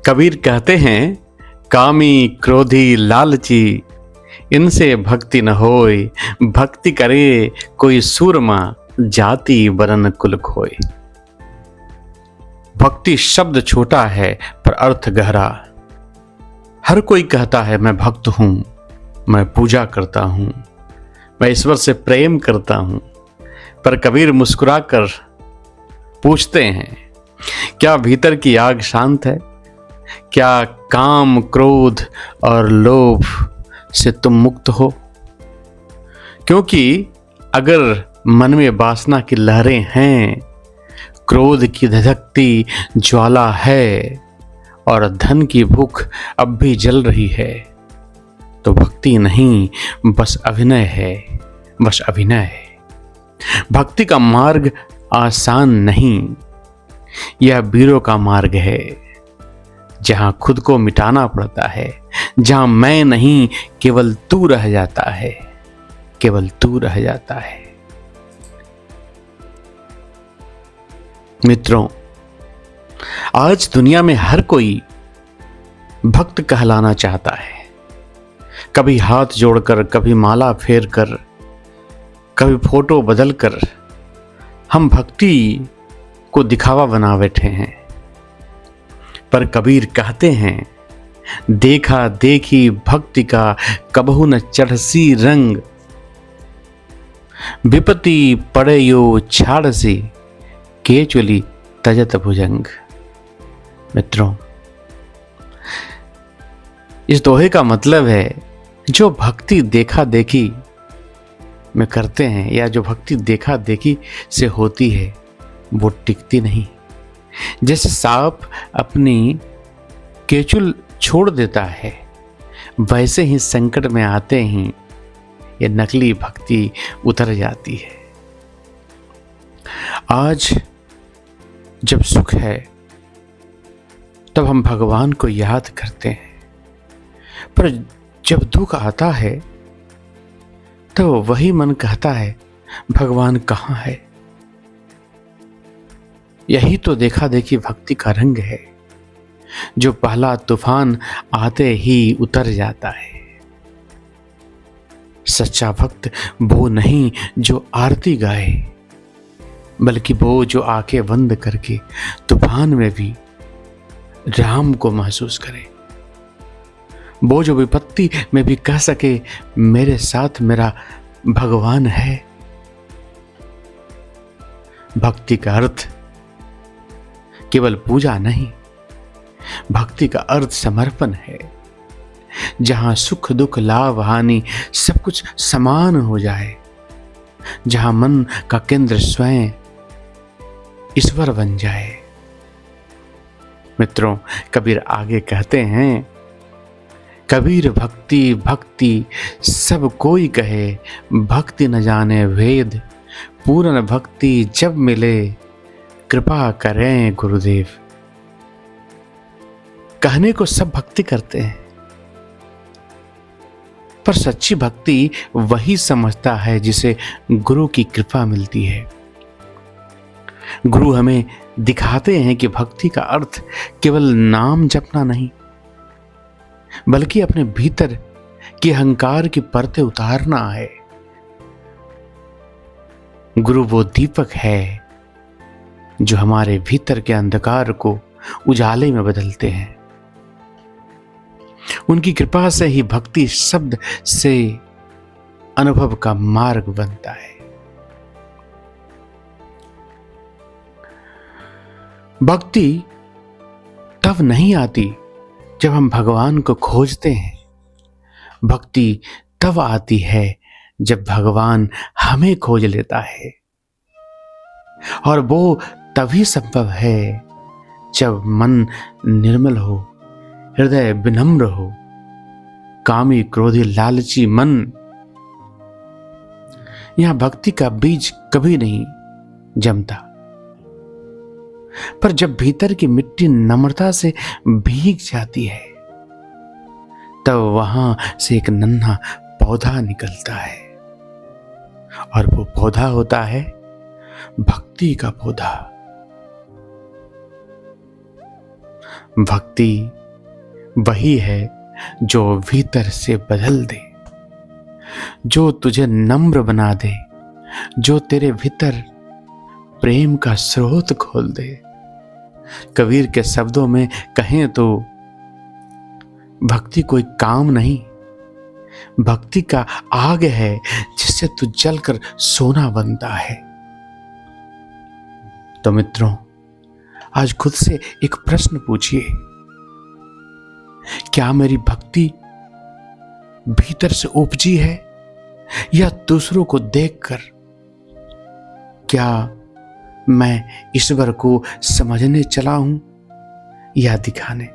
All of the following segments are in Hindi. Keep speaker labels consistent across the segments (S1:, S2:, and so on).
S1: कबीर कहते हैं, कामी क्रोधी लालची इनसे भक्ति न होय, भक्ति करे कोई सूरमा जाति वरन कुल खोय। भक्ति शब्द छोटा है पर अर्थ गहरा। हर कोई कहता है मैं भक्त हूं, मैं पूजा करता हूं, मैं ईश्वर से प्रेम करता हूं। पर कबीर मुस्कुराकर पूछते हैं, क्या भीतर की आग शांत है? क्या काम क्रोध और लोभ से तुम मुक्त हो? क्योंकि अगर मन में वासना की लहरें हैं, क्रोध की धधकती ज्वाला है और धन की भूख अब भी जल रही है, तो भक्ति नहीं बस अभिनय है, बस अभिनय है। भक्ति का मार्ग आसान नहीं, यह वीरों का मार्ग है, जहां खुद को मिटाना पड़ता है, जहां मैं नहीं केवल तू रह जाता है, केवल तू रह जाता है। मित्रों, आज दुनिया में हर कोई भक्त कहलाना चाहता है। कभी हाथ जोड़कर, कभी माला फेर कर, कभी फोटो बदल कर हम भक्ति को दिखावा बना बैठे हैं। पर कबीर कहते हैं, देखा देखी भक्ति का कबहू न चढ़सी रंग, विपत्ति पड़े यो छाड़सी केचुली तजत भुजंग। मित्रों, इस दोहे का मतलब है, जो भक्ति देखा देखी में करते हैं या जो भक्ति देखा देखी से होती है वो टिकती नहीं। जैसे सांप अपनी केचुल छोड़ देता है, वैसे ही संकट में आते ही ये नकली भक्ति उतर जाती है। आज जब सुख है तब हम भगवान को याद करते हैं, पर जब दुख आता है तो वही मन कहता है भगवान कहाँ है। यही तो देखा देखी भक्ति का रंग है, जो पहला तूफान आते ही उतर जाता है। सच्चा भक्त वो नहीं जो आरती गाए, बल्कि वो जो आंखें बंद करके तूफान में भी राम को महसूस करे। वो जो विपत्ति में भी कह सके, मेरे साथ मेरा भगवान है। भक्ति का अर्थ केवल पूजा नहीं, भक्ति का अर्थ समर्पण है, जहां सुख दुख लाभ हानि सब कुछ समान हो जाए, जहां मन का केंद्र स्वयं ईश्वर बन जाए। मित्रों, कबीर आगे कहते हैं, कबीर भक्ति भक्ति सब कोई कहे, भक्ति न जाने भेद, पूर्ण भक्ति जब मिले, कृपा करें गुरुदेव। कहने को सब भक्ति करते हैं, पर सच्ची भक्ति वही समझता है जिसे गुरु की कृपा मिलती है। गुरु हमें दिखाते हैं कि भक्ति का अर्थ केवल नाम जपना नहीं, बल्कि अपने भीतर की अहंकार की परतें उतारना है। गुरु वो दीपक है जो हमारे भीतर के अंधकार को उजाले में बदलते हैं। उनकी कृपा से ही भक्ति शब्द से अनुभव का मार्ग बनता है। भक्ति तब नहीं आती जब हम भगवान को खोजते हैं, भक्ति तब आती है जब भगवान हमें खोज लेता है, और वो तभी संभव है जब मन निर्मल हो, हृदय विनम्र हो। कामी क्रोधी लालची मन, यहां भक्ति का बीज कभी नहीं जमता। पर जब भीतर की मिट्टी नम्रता से भीग जाती है, तब वहां से एक नन्हा पौधा निकलता है, और वो पौधा होता है भक्ति का पौधा। भक्ति वही है जो भीतर से बदल दे, जो तुझे नम्र बना दे, जो तेरे भीतर प्रेम का स्रोत खोल दे। कबीर के शब्दों में कहें तो भक्ति कोई काम नहीं, भक्ति का आग है जिससे तू जलकर सोना बनता है। तो मित्रों, आज खुद से एक प्रश्न पूछिए, क्या मेरी भक्ति भीतर से उपजी है या दूसरों को देखकर? क्या मैं ईश्वर को समझने चला हूं या दिखाने?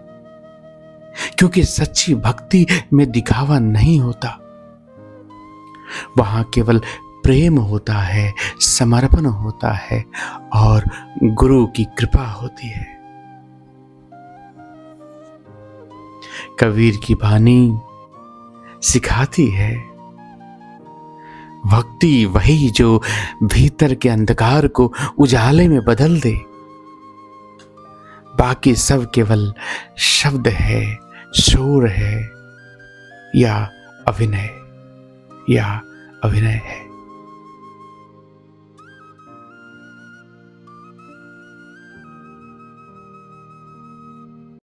S1: क्योंकि सच्ची भक्ति में दिखावा नहीं होता, वहां केवल प्रेम होता है, समर्पण होता है और गुरु की कृपा होती है। कबीर की वाणी सिखाती है, भक्ति वही जो भीतर के अंधकार को उजाले में बदल दे। बाकी सब केवल शब्द है, शोर है या अभिनय है।